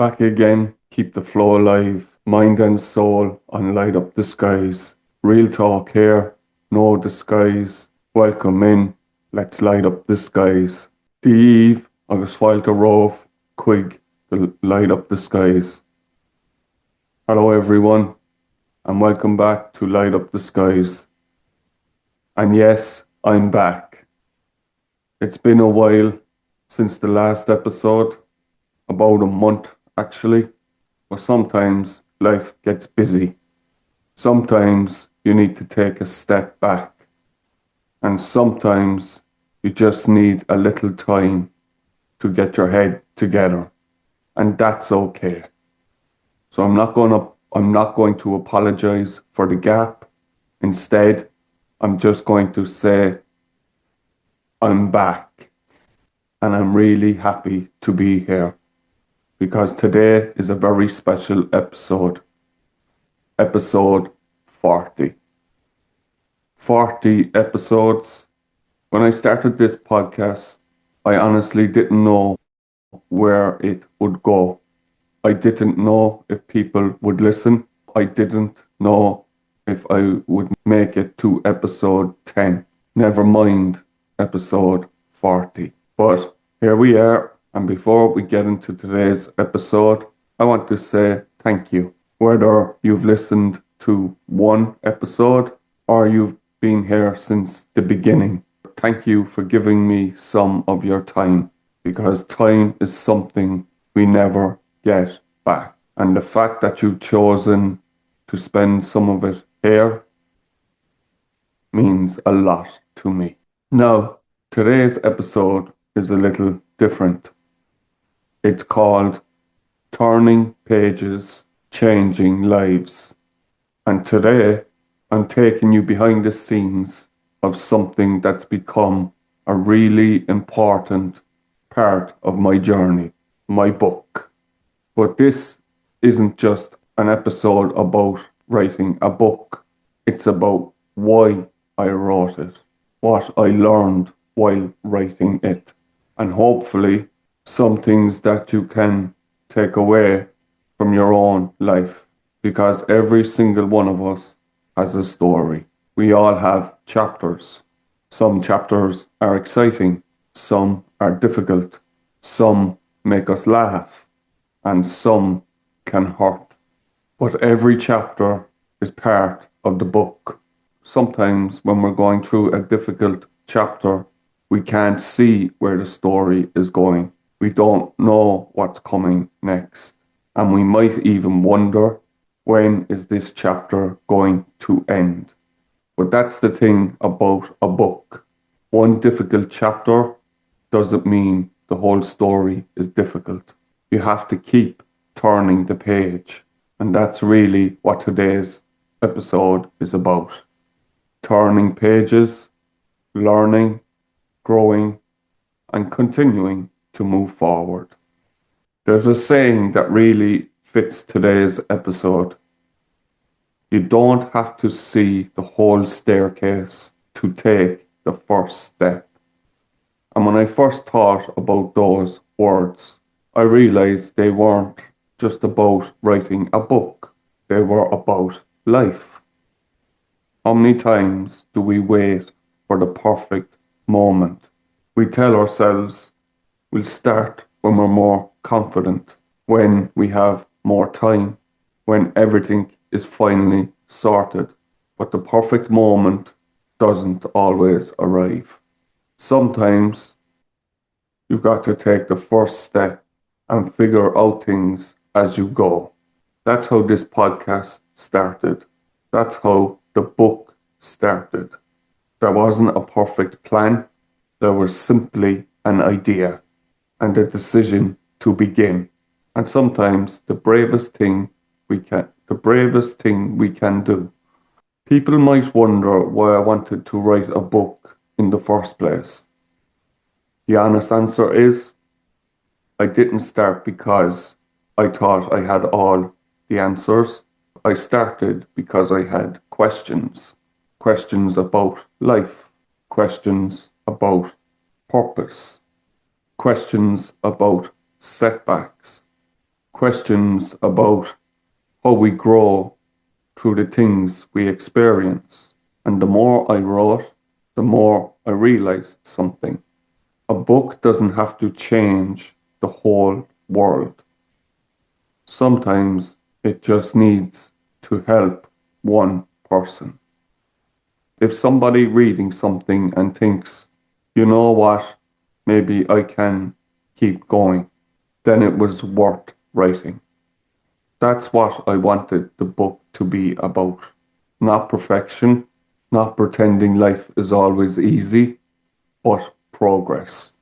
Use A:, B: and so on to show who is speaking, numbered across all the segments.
A: Back again, keep the flow alive, mind and soul, and light up the skies. Real talk here, no disguise. Welcome in, let's light up the skies. Díomh agus fáilte romh, chuig to light up the skies. Hello everyone, and welcome back to Light Up the Skies. And yes, I'm back. It's been a while since the last episode, about a month actually, but sometimes life gets busy. Sometimes you need to take a step back, and sometimes you just need a little time to get your head together, and that's okay. So I'm not going to apologize for the gap. Instead, I'm just going to say I'm back, and I'm really happy to be here because today is a very special episode. Episode 40. 40 episodes. When I started this podcast, I honestly didn't know where it would go. I didn't know if people would listen. I didn't know if I would make it to episode 10. Never mind episode 40. But here we are. And before we get into today's episode, I want to say thank you. Whether you've listened to one episode or you've been here since the beginning, thank you for giving me some of your time, because time is something we never get back. And the fact that you've chosen to spend some of it here means a lot to me. Now, today's episode is a little different. It's called Turning Pages, Changing Lives. And today, I'm taking you behind the scenes of something that's become a really important part of my journey, my book. But this isn't just an episode about writing a book. It's about why I wrote it, what I learned while writing it, and hopefully some things that you can take away from your own life, because every single one of us has a story. We all have chapters. Some chapters are exciting, some are difficult, some make us laugh, and some can hurt. But every chapter is part of the book. Sometimes when we're going through a difficult chapter, we can't see where the story is going. We don't know what's coming next. And we might even wonder, when is this chapter going to end? But that's the thing about a book. One difficult chapter doesn't mean the whole story is difficult. You have to keep turning the page. And that's really what today's episode is about. Turning pages, learning, growing, and continuing to move forward. There's a saying that really fits today's episode. You don't have to see the whole staircase to take the first step. And when I first thought about those words, I realized they weren't just about writing a book. They were about life. How many times do we wait for the perfect moment? We tell ourselves we'll start when we're more confident, when we have more time, when everything is finally sorted. But the perfect moment doesn't always arrive. Sometimes you've got to take the first step and figure out things as you go. That's how this podcast started. That's how the book started. There wasn't a perfect plan. There was simply an idea and a decision to begin. And sometimes the bravest thing we can do. People might wonder why I wanted to write a book in the first place. The honest answer is, I didn't start because I thought I had all the answers. I started because I had questions. Questions about life. Questions about purpose. Questions about setbacks. questions about how we grow through the things we experience. And the more I wrote, the more I realized something. A book doesn't have to change the whole world. Sometimes it just needs to help one person. If somebody reading something and thinks, you know what, maybe I can keep going, then it was worth writing. That's what I wanted the book to be about. Not perfection, not pretending life is always easy, but progress.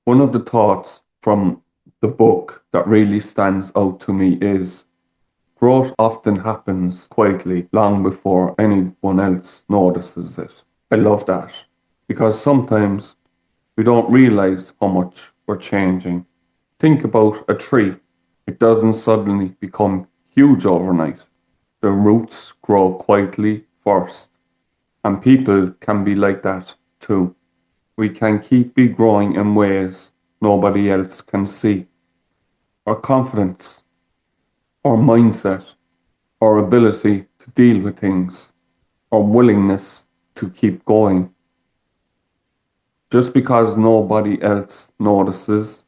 A: One of the thoughts from the book that really stands out to me is growth often happens quietly long before anyone else notices it. I love that because sometimes we don't realize how much we're changing. Think about a tree. It doesn't suddenly become huge overnight. The roots grow quietly first, and people can be like that too. We can keep be growing in ways nobody else can see. Our confidence, our mindset, our ability to deal with things, our willingness to keep going. Just because nobody else notices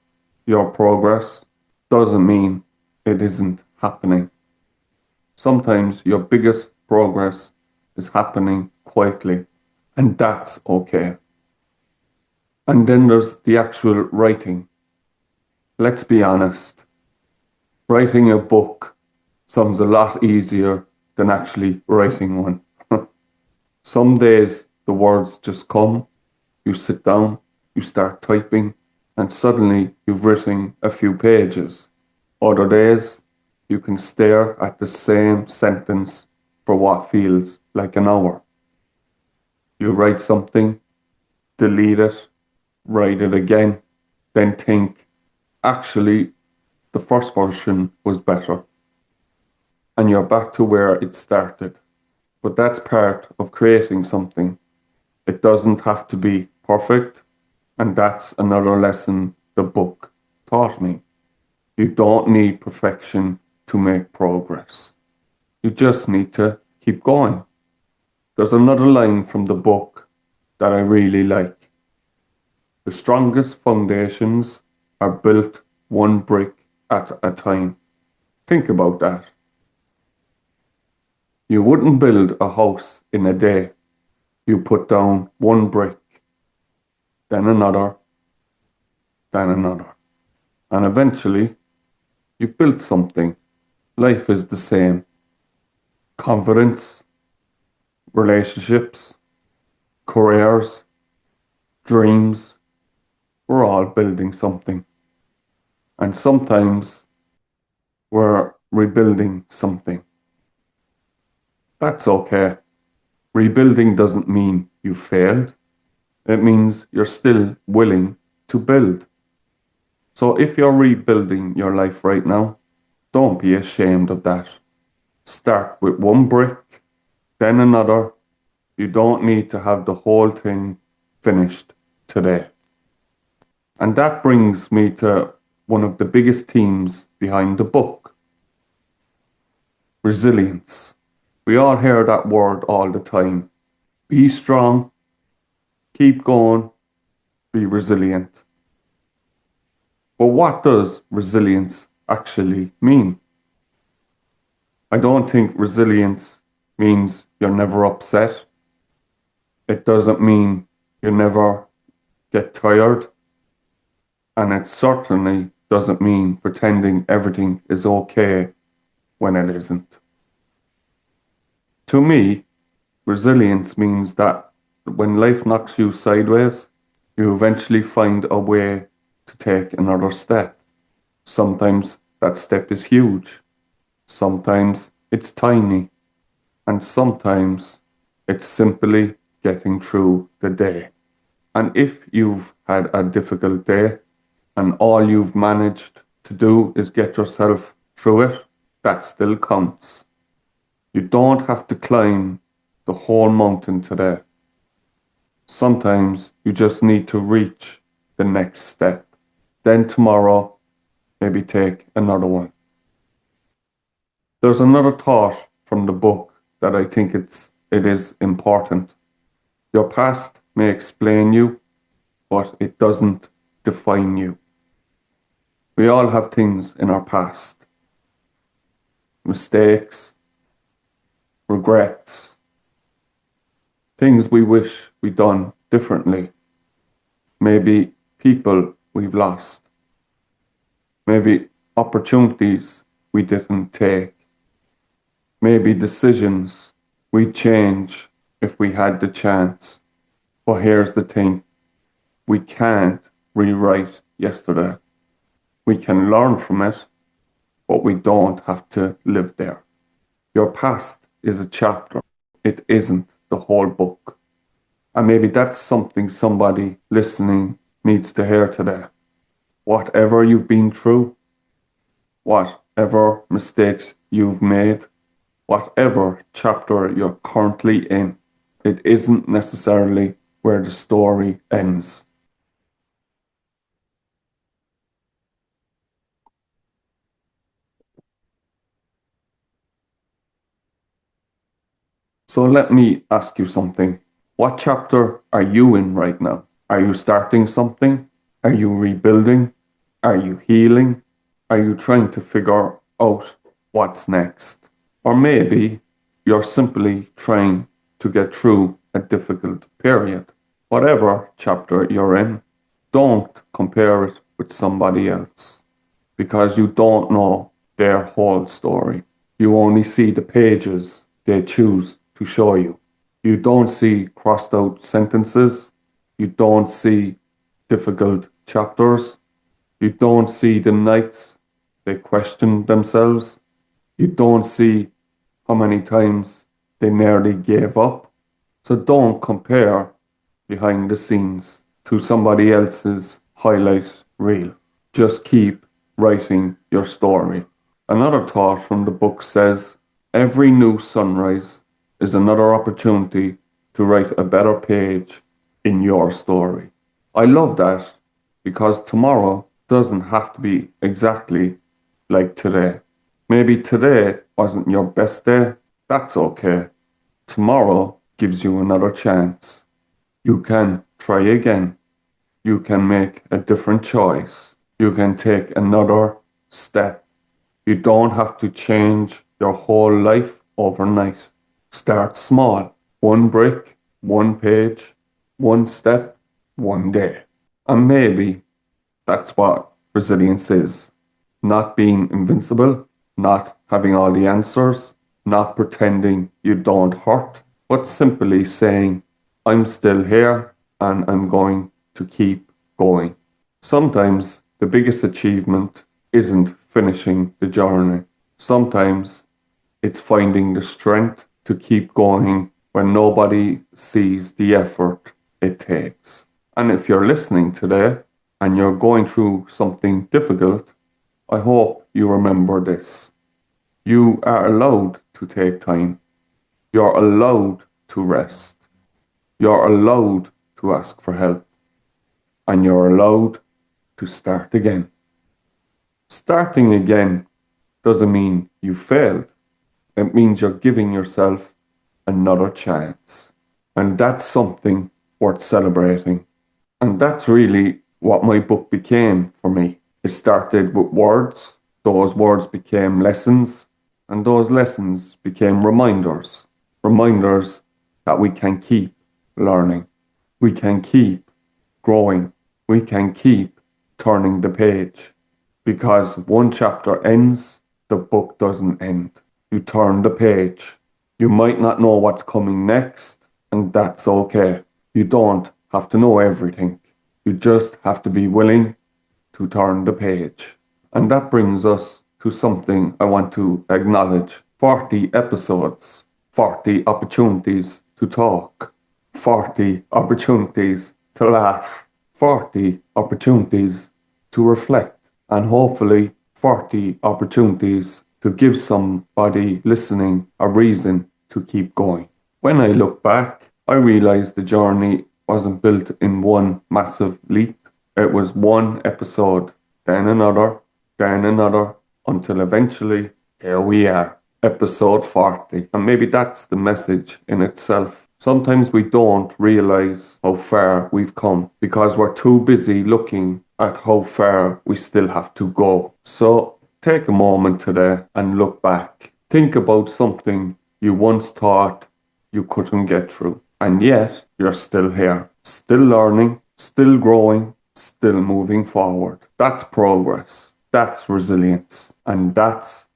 A: your progress doesn't mean it isn't happening. Sometimes your biggest progress is happening quietly, and that's okay. And then there's the actual writing. Let's be honest, writing a book sounds a lot easier than actually writing one. Some days the words just come, you sit down, you start typing, and suddenly you've written a few pages. Other days, you can stare at the same sentence for what feels like an hour. You write something, delete it, write it again, then think, actually, the first version was better. And you're back to where it started. But that's part of creating something. It doesn't have to be perfect, and that's another lesson the book taught me. You don't need perfection to make progress. You just need to keep going. There's another line from the book that I really like. The strongest foundations are built one brick at a time. Think about that. You wouldn't build a house in a day. You put down one brick, then another, then another. And eventually, you've built something. Life is the same. Confidence, relationships, careers, dreams, we're all building something. And sometimes we're rebuilding something. That's okay. Rebuilding doesn't mean you failed. It means you're still willing to build. So if you're rebuilding your life right now, don't be ashamed of that. Start with one brick, then another. You don't need to have the whole thing finished today. And that brings me to one of the biggest themes behind the book. Resilience. We all hear that word all the time. Be strong, keep going, be resilient. But what does resilience actually mean? I don't think resilience means you're never upset. It doesn't mean you never get tired. And it certainly doesn't mean pretending everything is okay when it isn't. To me, resilience means that when life knocks you sideways, you eventually find a way to take another step. Sometimes that step is huge. Sometimes it's tiny. And sometimes it's simply getting through the day. And if you've had a difficult day and all you've managed to do is get yourself through it, that still counts. You don't have to climb the whole mountain today. Sometimes you just need to reach the next step. Then tomorrow, maybe take another one. There's another thought from the book that I think it is important. Your past may explain you, but it doesn't define you. We all have things in our past. Mistakes, regrets, things we wish we'd done differently. Maybe people we've lost. Maybe opportunities we didn't take. Maybe decisions we'd change if we had the chance. But here's the thing. We can't rewrite yesterday. We can learn from it, but we don't have to live there. Your past is a chapter. It isn't the whole book. And maybe that's something somebody listening needs to hear today. Whatever you've been through, whatever mistakes you've made, whatever chapter you're currently in, it isn't necessarily where the story ends. So let me ask you something. What chapter are you in right now? Are you starting something? Are you rebuilding? Are you healing? Are you trying to figure out what's next? Or maybe you're simply trying to get through a difficult period. Whatever chapter you're in, don't compare it with somebody else because you don't know their whole story. You only see the pages they choose to show you. You don't see crossed out sentences. You don't see difficult chapters. You don't see the nights they question themselves. You don't see how many times they nearly gave up. So don't compare behind the scenes to somebody else's highlight reel. Just keep writing your story. Another thought from the book says, every new sunrise is another opportunity to write a better page in your story. I love that because tomorrow doesn't have to be exactly like today. Maybe today wasn't your best day. That's okay. Tomorrow gives you another chance. You can try again. You can make a different choice. You can take another step. You don't have to change your whole life overnight. Start small. One brick, one page, one step, one day. And maybe that's what resilience is. Not being invincible, not having all the answers, not pretending you don't hurt, but simply saying, I'm still here and I'm going to keep going. Sometimes the biggest achievement isn't finishing the journey. Sometimes it's finding the strength to keep going when nobody sees the effort it takes. And if you're listening today and you're going through something difficult, I hope you remember this. You are allowed to take time. You're allowed to rest. You're allowed to ask for help. And you're allowed to start again. Starting again doesn't mean you failed. It means you're giving yourself another chance. And that's something worth celebrating. And that's really what my book became for me. It started with words. Those words became lessons. And those lessons became reminders. Reminders that we can keep learning. We can keep growing. We can keep turning the page. Because one chapter ends, the book doesn't end. You turn the page. You might not know what's coming next, and that's okay. You don't have to know everything. You just have to be willing to turn the page. And that brings us to something I want to acknowledge. 40 episodes, 40 opportunities to talk, 40 opportunities to laugh, 40 opportunities to reflect, and hopefully 40 opportunities to give somebody listening a reason to keep going. When I look back, I realize the journey wasn't built in one massive leap. It was one episode, then another, until eventually, here we are, episode 40. And maybe that's the message in itself. Sometimes we don't realize how far we've come because we're too busy looking at how far we still have to go. So take a moment today and look back. Think about something you once thought you couldn't get through. And yet, you're still here, still learning, still growing, still moving forward. That's progress. That's resilience. And that's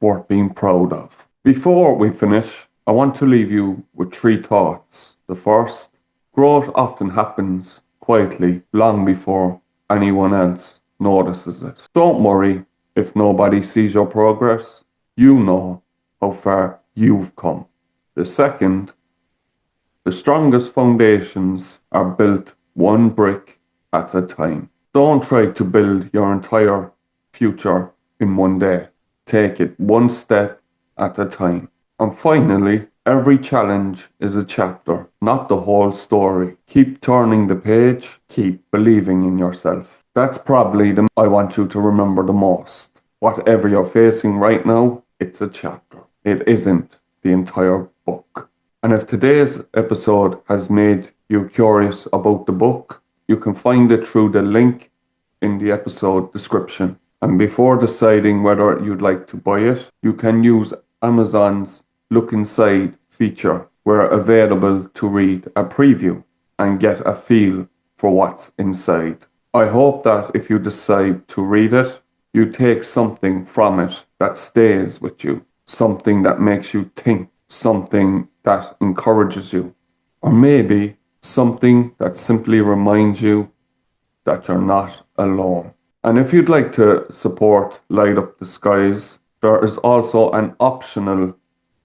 A: worth being proud of. Before we finish, I want to leave you with 3 thoughts. The first, growth often happens quietly long before anyone else notices it. Don't worry if nobody sees your progress. You know how far you've come. The second, the strongest foundations are built one brick at a time. Don't try to build your entire future in one day. Take it one step at a time. And finally, every challenge is a chapter, not the whole story. Keep turning the page, keep believing in yourself. That's probably the I want you to remember the most. Whatever you're facing right now, it's a chapter. It isn't the entire book. And if today's episode has made you curious about the book, you can find it through the link in the episode description. And before deciding whether you'd like to buy it, you can use Amazon's Look Inside feature, where available to read a preview and get a feel for what's inside. I hope that if you decide to read it, you take something from it that stays with you, something that makes you think, something that encourages you, or maybe something that simply reminds you that you're not alone. And if you'd like to support Light Up the Skies, there is also an optional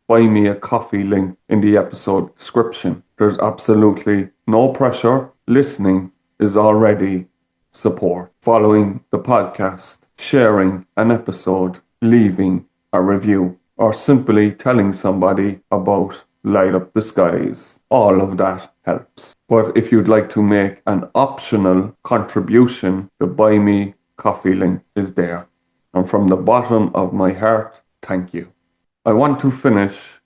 A: Buy Me a Coffee link in the episode description. There's absolutely no pressure. Listening is already support. Following the podcast, sharing an episode, leaving a review, or simply telling somebody about Light Up the Skies. All of that helps. But if you'd like to make an optional contribution, the Buy Me Coffee link is there. And from the bottom of my heart, thank you. I want to finish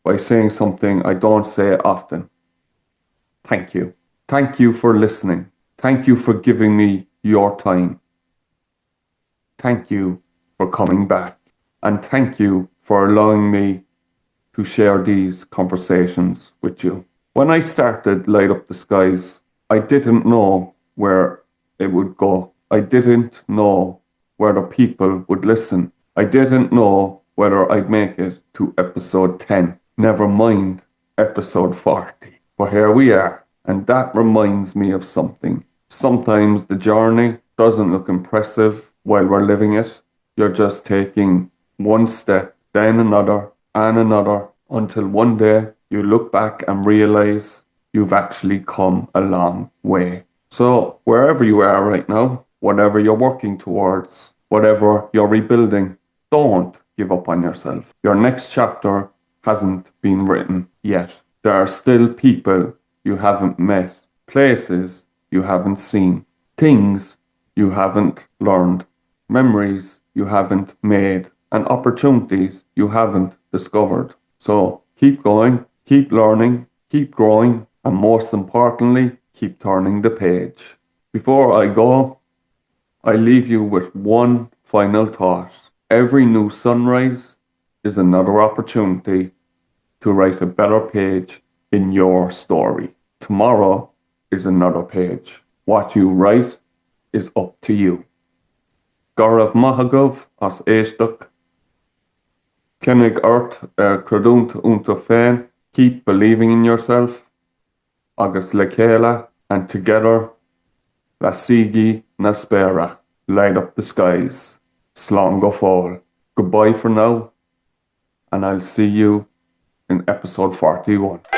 A: by saying something I don't say often. Thank you. Thank you for listening. Thank you for giving me your time. Thank you for coming back. And thank you for allowing me to share these conversations with you. When I started Light Up the Skies, I didn't know where it would go. I didn't know whether people would listen. I didn't know whether I'd make it to episode 10. Never mind episode 40. But here we are. And that reminds me of something. Sometimes the journey doesn't look impressive while we're living it. You're just taking one step, then another, and another, until one day you look back and realize you've actually come a long way. So wherever you are right now, whatever you're working towards, whatever you're rebuilding, don't give up on yourself. Your next chapter hasn't been written yet. There are still people you haven't met, places you haven't seen, things you haven't learned, memories you haven't made, and opportunities you haven't discovered. So keep going, keep learning, keep growing, and most importantly, keep turning the page. Before I go, I leave you with one final thought. Every new sunrise is another opportunity to write a better page in your story. Tomorrow is another page. What you write is up to you. Gaibh maith as eisteacht. Kennig credúnt unta féin. Keep believing in yourself. Agus le chéile, and together, la sigi na spera. Light up the skies. Slán go fóil. Goodbye for now, and I'll see you in episode 41.